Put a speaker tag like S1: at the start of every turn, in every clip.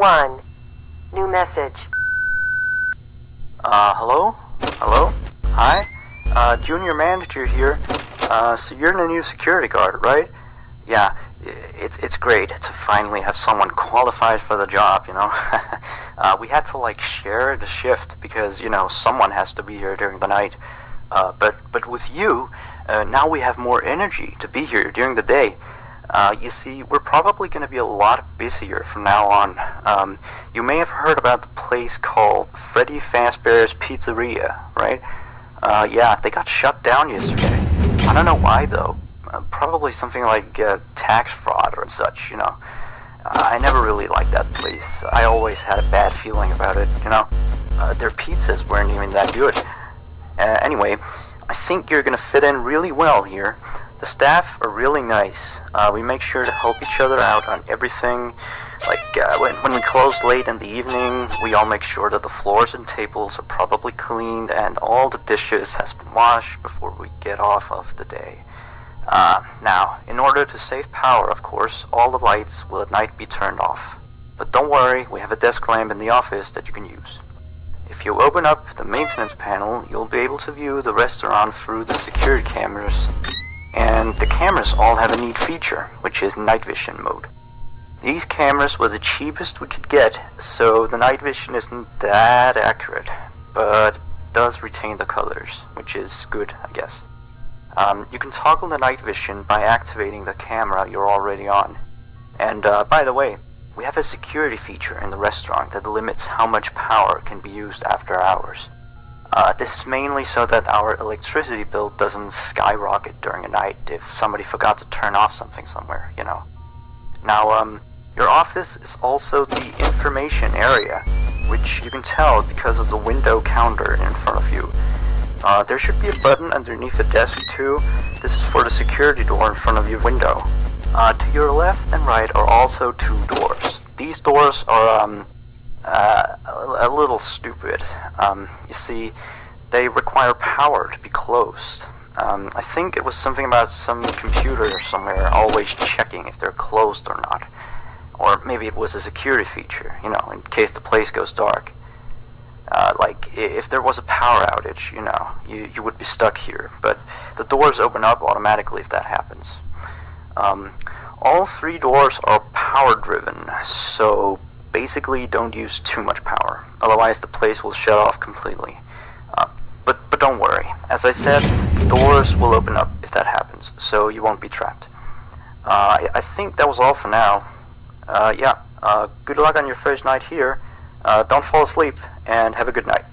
S1: 1. New message.
S2: Hello? Hello? Hi? Junior manager here. So you're the new security guard, right? Yeah, it's great to finally have someone qualified for the job, you know? We had to, like, share the shift because, you know, someone has to be here during the night. But with you, now we have more energy to be here during the day. You see, we're probably going to be a lot busier from now on. You may have heard about the place called Freddy Fazbear's Pizzeria, right? Yeah, they got shut down yesterday. I don't know why, though. Probably something like tax fraud or such, you know. I never really liked that place. I always had a bad feeling about it, you know. Their pizzas weren't even that good. Anyway, I think you're going to fit in really well here. The staff are really nice. We make sure to help each other out on everything. Like, when we close late in the evening, we all make sure that the floors and tables are properly cleaned and all the dishes has been washed before we get off of the day. Now, in order to save power, of course, all the lights will at night be turned off. But don't worry, we have a desk lamp in the office that you can use. If you open up the maintenance panel, you'll be able to view the restaurant through the security cameras. And the cameras all have a neat feature, which is night vision mode. These cameras were the cheapest we could get, so the night vision isn't that accurate, but does retain the colors, which is good, I guess. You can toggle the night vision by activating the camera you're already on. And by the way, we have a security feature in the restaurant that limits how much power can be used after hours. This is mainly so that our electricity bill doesn't skyrocket during the night if somebody forgot to turn off something somewhere, you know. Now, your office is also the information area, which you can tell because of the window counter in front of you. There should be a button underneath the desk too. This is for the security door in front of your window. To your left and right are also 2 doors. These doors are, a little stupid. You see, they require power to be closed. I think it was something about some computer somewhere always checking if they're closed or not. Or maybe it was a security feature, you know, in case the place goes dark. Like, if there was a power outage, you know, you would be stuck here. But the doors open up automatically if that happens. All 3 doors are power-driven, so basically don't use too much power. Otherwise the place will shut off completely. But don't worry. As I said, the doors will open up if that happens, so you won't be trapped. I think that was all for now. Yeah, good luck on your first night here. Don't fall asleep, and have a good night.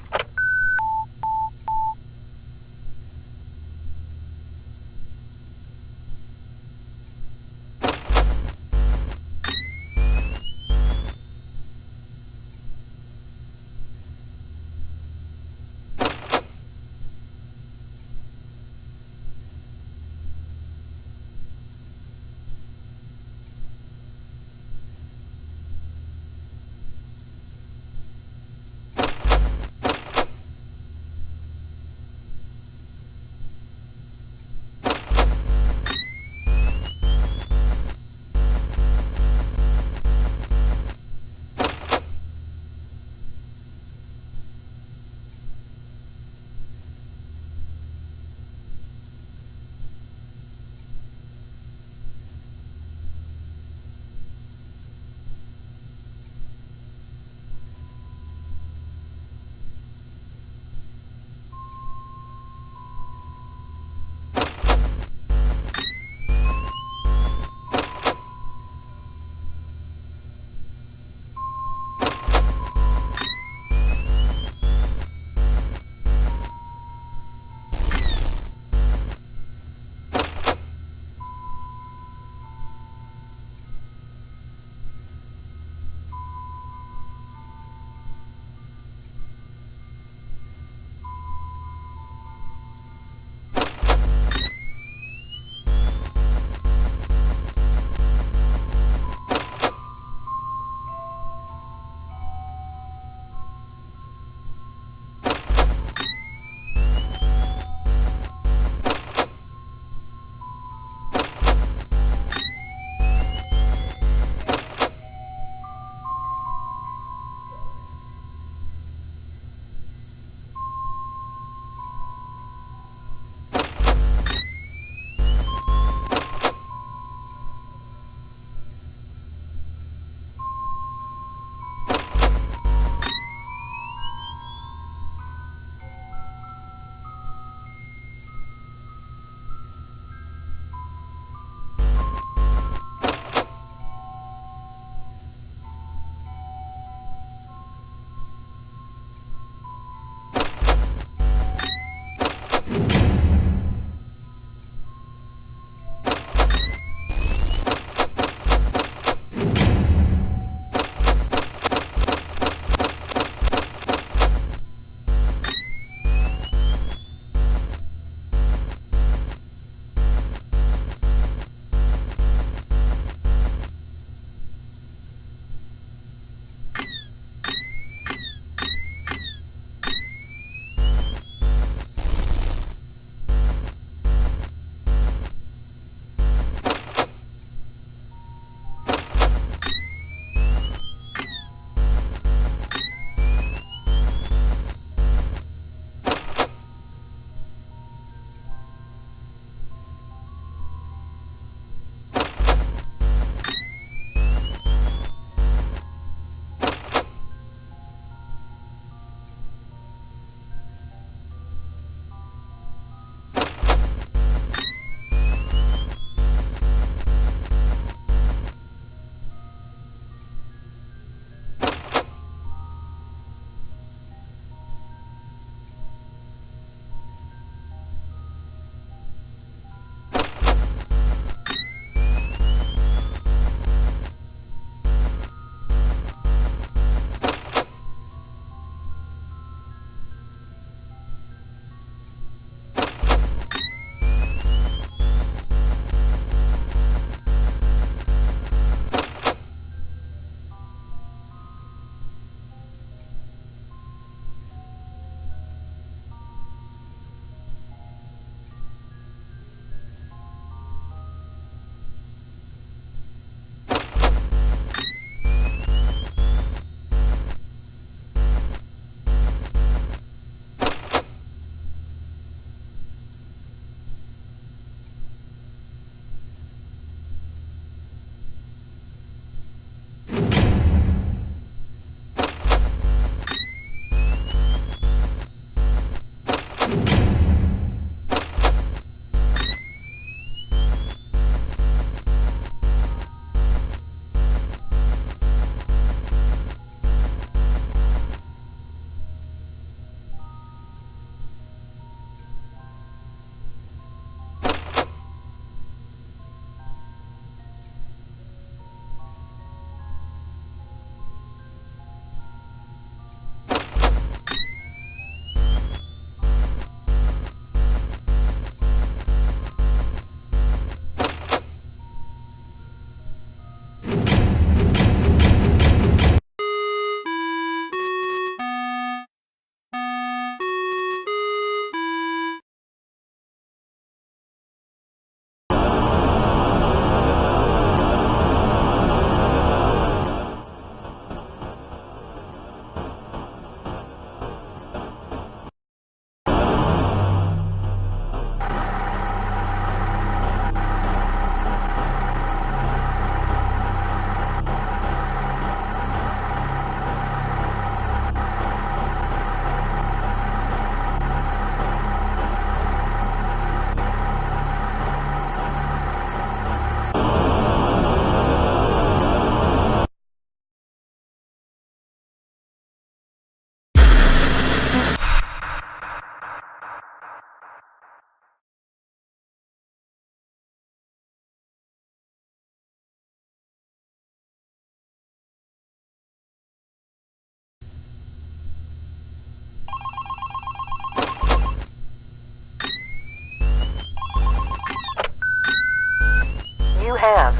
S1: have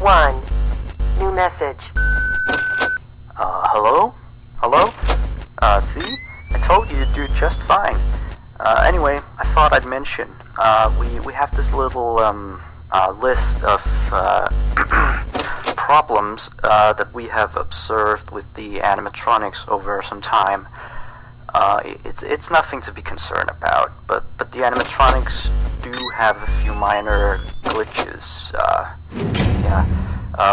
S1: 1 new message.
S2: Hello? Hello? See? I told you you'd do just fine. Anyway, I thought I'd mention, we have this little, list of, problems, that we have observed with the animatronics over some time. It's nothing to be concerned about, but the animatronics do have a few minor glitches.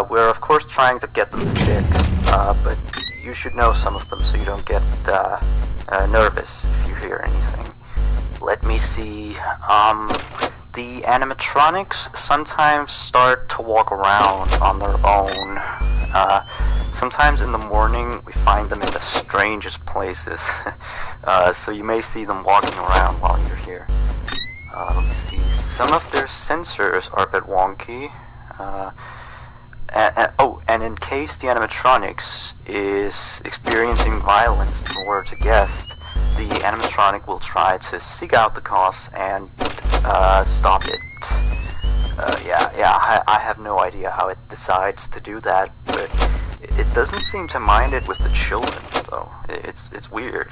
S2: We're of course trying to get them fixed, but you should know some of them so you don't get nervous if you hear anything. Let me see. The animatronics sometimes start to walk around on their own. Sometimes in the morning we find them in the strangest places. So you may see them walking around while you're here. Let me see. Some of their sensors are a bit wonky. And in case the animatronics is experiencing violence towards a guest, the animatronic will try to seek out the cause and stop it. I have no idea how it decides to do that, but it doesn't seem to mind it with the children, though. It's weird.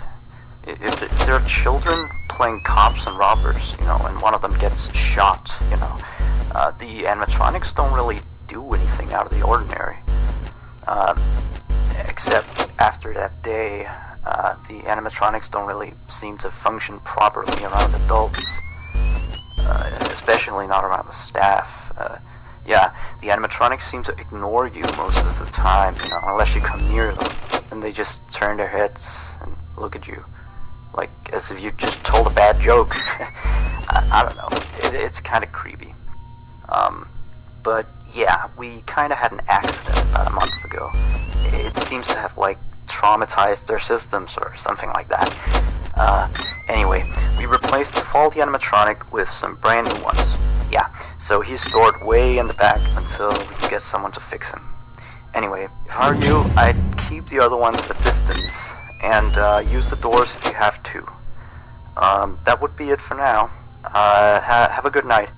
S2: If there are children playing cops and robbers, and one of them gets shot, the animatronics don't really do anything out of the ordinary. Except after that day, the animatronics don't really seem to function properly around adults, especially not around the staff. The animatronics seem to ignore you most of the time, unless you come near them, and they just turn their heads and look at you, like as if you just told a bad joke. I don't know, it's kind of creepy. But yeah, we kind of had an accident about a month ago. It seems to have, traumatized their systems or something like that. Anyway, we replaced the faulty animatronic with some brand new ones. Yeah, so he's stored way in the back until we can get someone to fix him. Anyway, if I were you, I'd keep the other ones at distance, and use the doors if you have to. That would be it for now. Have a good night.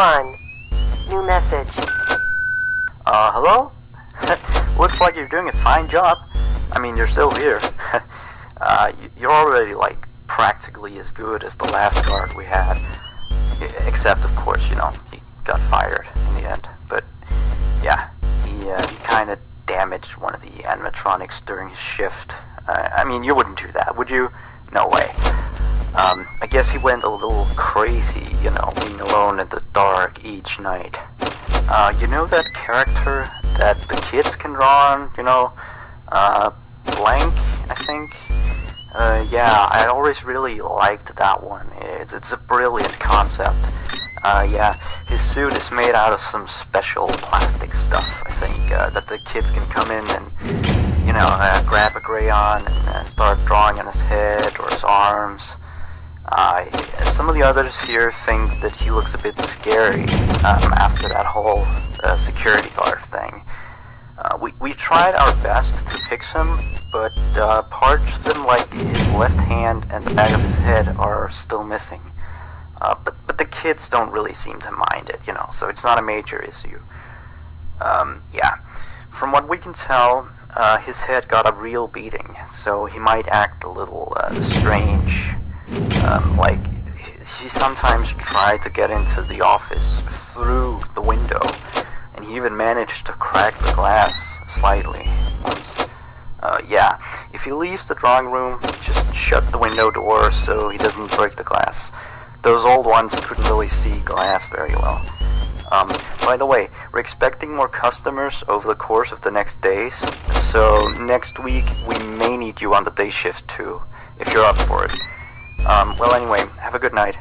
S1: 1. New message.
S2: Hello? Looks like you're doing a fine job. I mean, you're still here. You're already, like, practically as good as the last guard we had. Except, of course, you know, he got fired in the end. But, yeah, he kind of damaged one of the animatronics during his shift. I mean, you wouldn't do that, would you? No way. I guess he went a little crazy, you know, being alone in the dark each night. You know that character that the kids can draw on, you know, Blank, I think? Yeah, I always really liked that one. It's a brilliant concept. Yeah, his suit is made out of some special plastic stuff, I think, that the kids can come in and, you know, grab a crayon and start drawing on his head or his arms. Some of the others here think that he looks a bit scary after that whole security guard thing. We tried our best to fix him, but parts of him, like his left hand and the back of his head, are still missing. But the kids don't really seem to mind it, you know, so it's not a major issue. Yeah, from what we can tell, his head got a real beating, so he might act a little strange. Like, he sometimes tried to get into the office through the window, and he even managed to crack the glass slightly once. Yeah, if he leaves the drawing room, just shut the window door so he doesn't break the glass. Those old ones couldn't really see glass very well. By the way, we're expecting more customers over the course of the next days, so next week we may need you on the day shift too, if you're up for it. Well anyway, have a good night.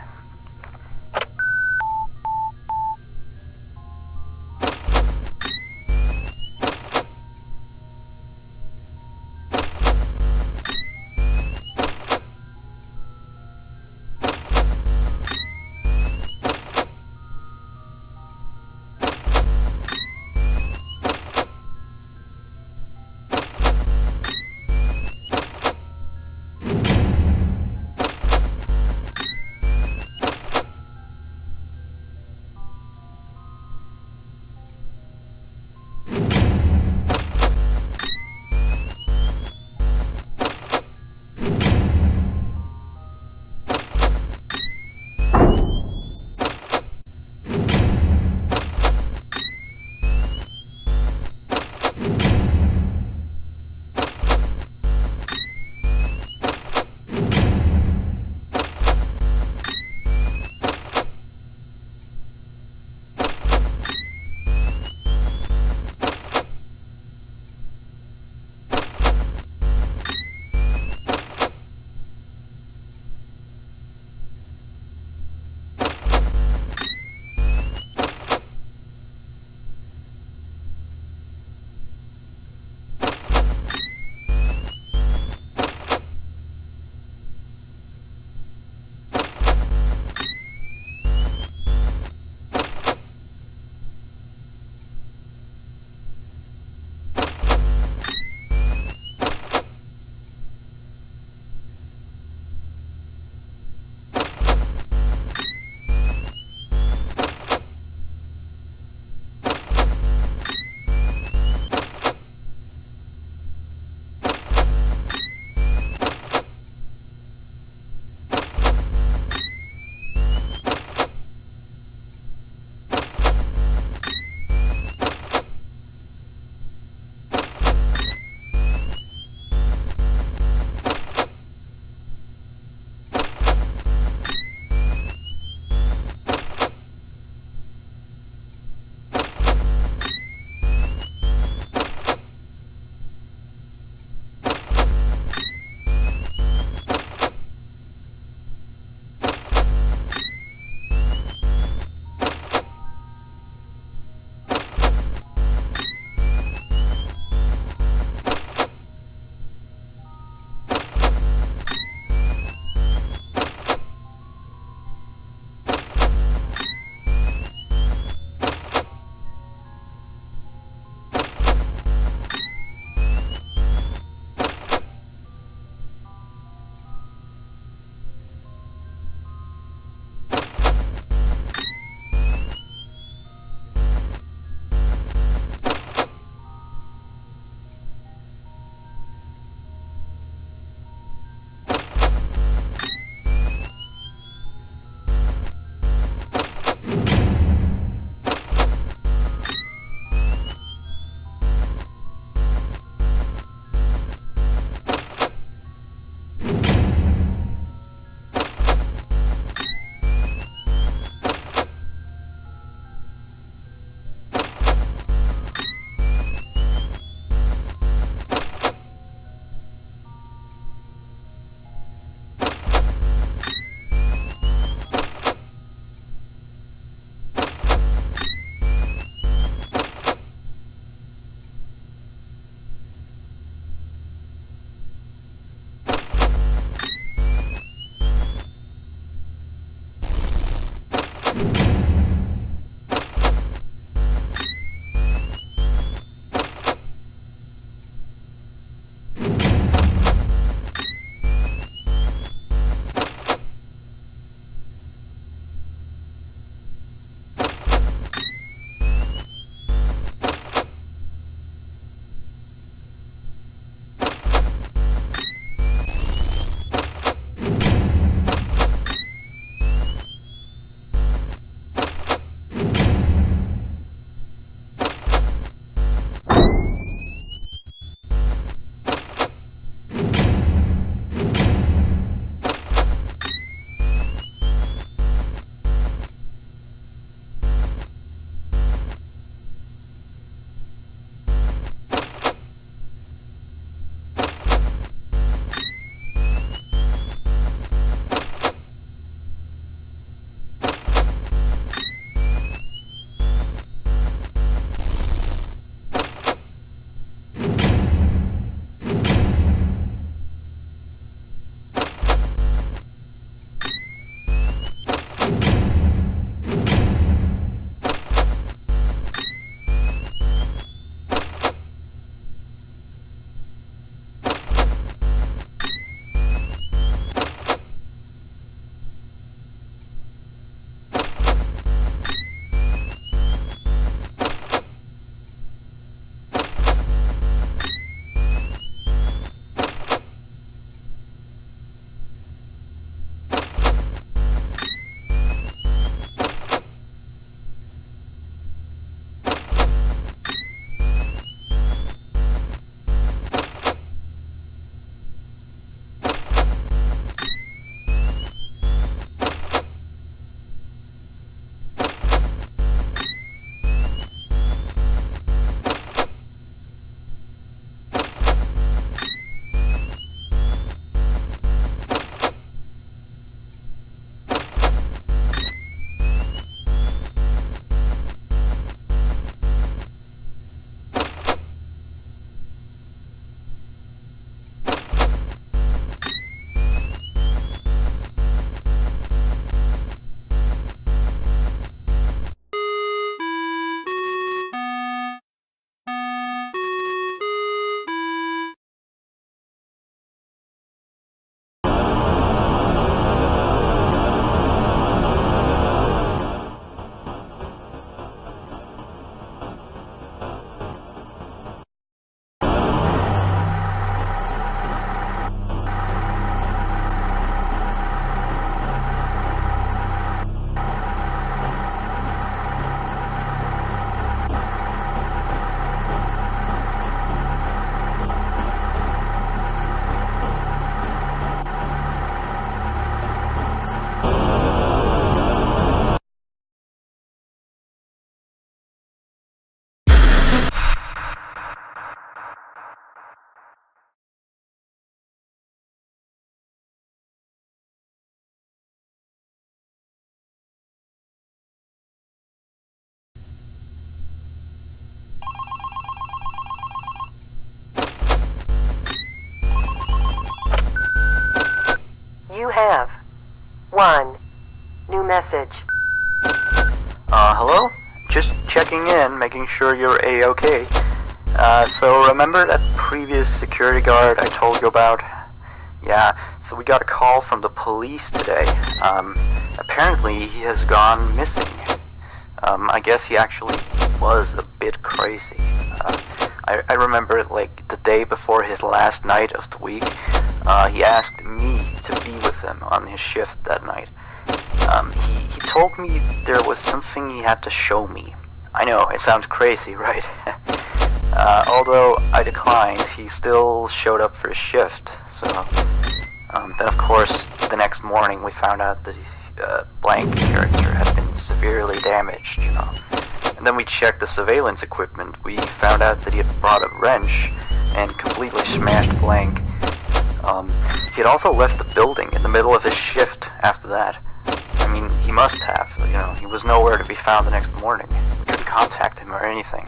S1: You have 1 new message.
S2: Hello? Just checking in, making sure you're A-okay. So remember that previous security guard I told you about? Yeah, so we got a call from the police today. Apparently he has gone missing. I guess he actually was a bit crazy. I remember, like, the day before his last night of the week, he asked me to be with him on his shift that night. He told me there was something he had to show me. I know, it sounds crazy, right? Although I declined, he still showed up for his shift, so... then of course, the next morning we found out that blank character had been severely damaged, you know. And then we checked the surveillance equipment. We found out that he had brought a wrench and completely smashed blank. He had also left the building in the middle of his shift after that. I mean, he must have, you know, he was nowhere to be found the next morning. We couldn't contact him or anything.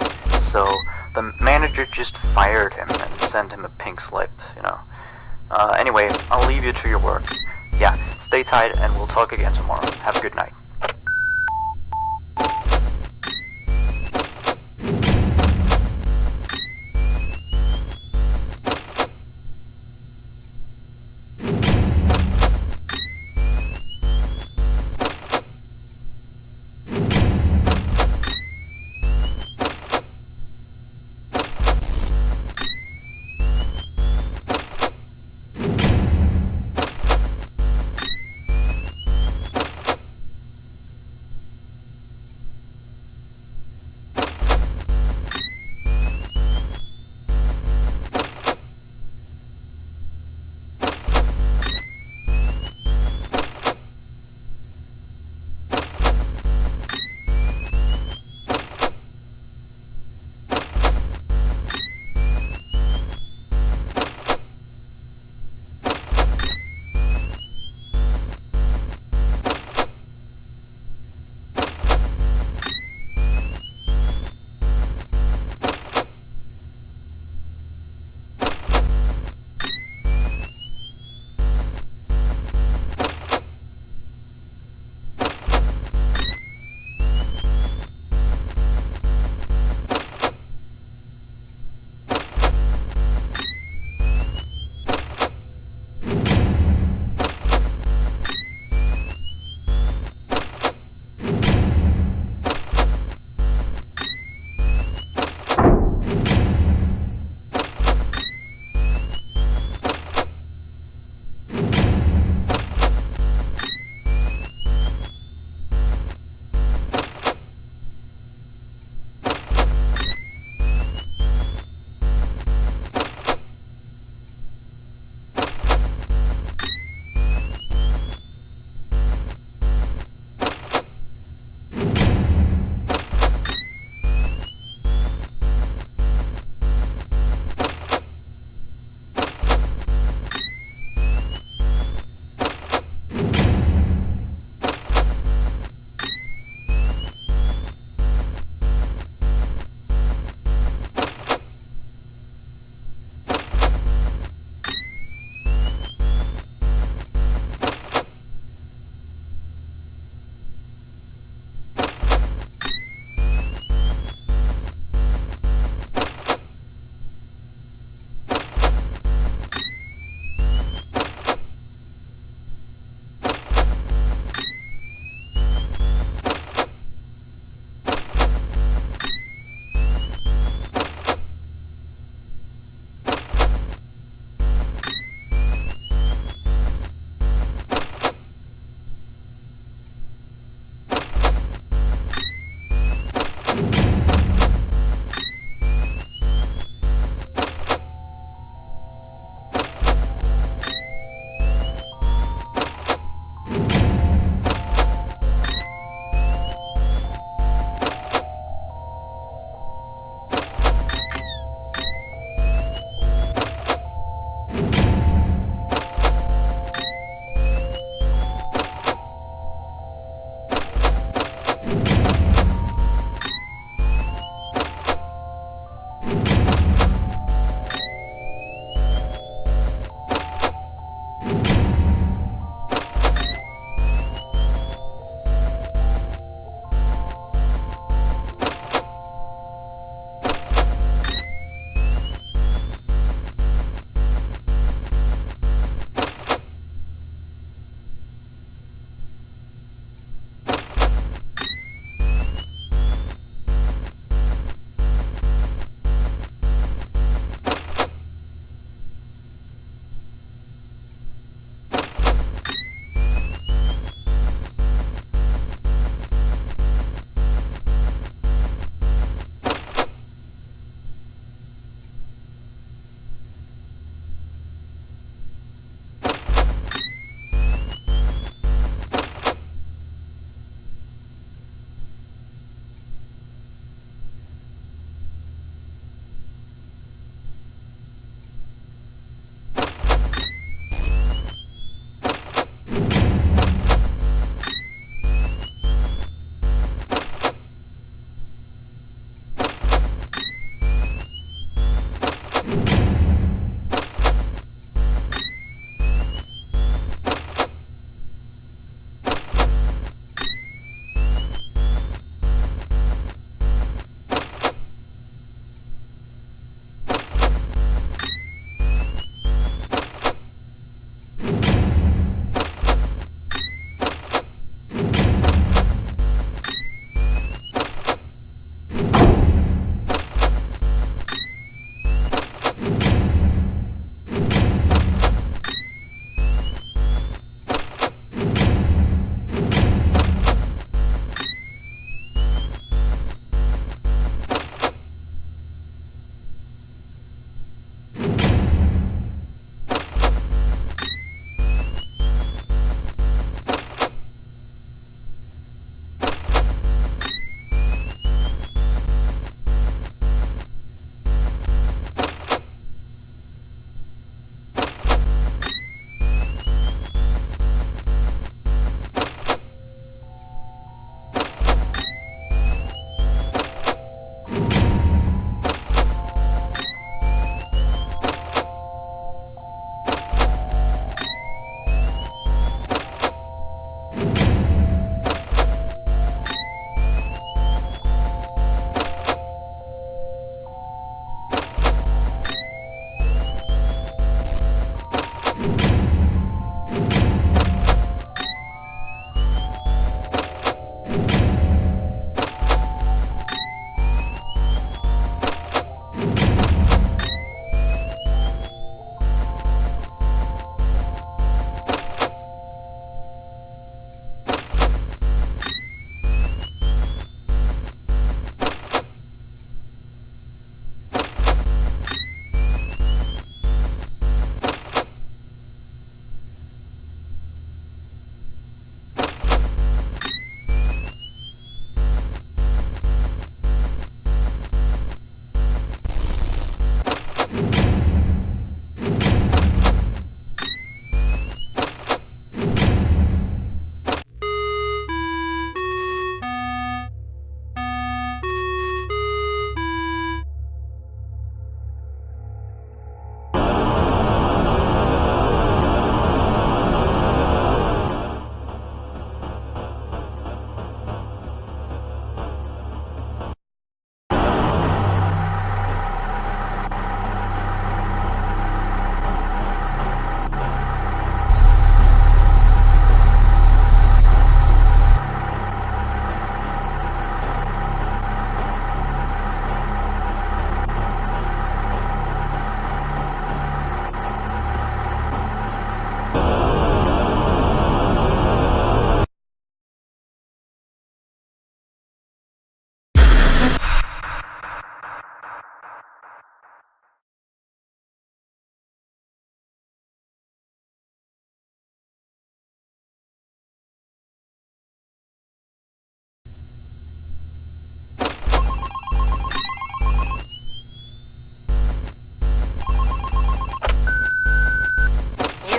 S2: So the manager just fired him and sent him a pink slip, you know. Anyway, I'll leave you to your work. Yeah, stay tight and we'll talk again tomorrow. Have a good night.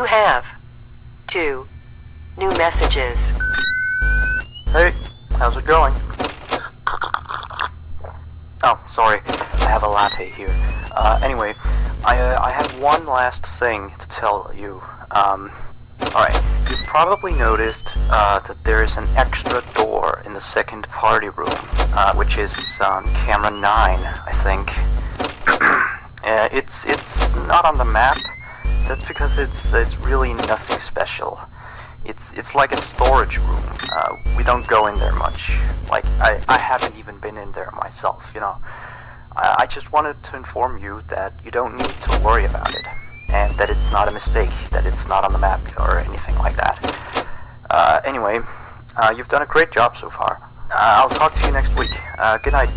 S1: You have 2 new messages.
S2: Hey, how's it going? Oh, sorry, I have a latte here. Anyway, I have one last thing to tell you. Alright, you've probably noticed that there is an extra door in the second party room, which is on camera 9, I think. It's not on the map. That's because it's really nothing special. It's like a storage room. We don't go in there much. Like, I haven't even been in there myself, you know. I just wanted to inform you that you don't need to worry about it, and that it's not a mistake, that it's not on the map or anything like that. Anyway, you've done a great job so far. I'll talk to you next week. Good night.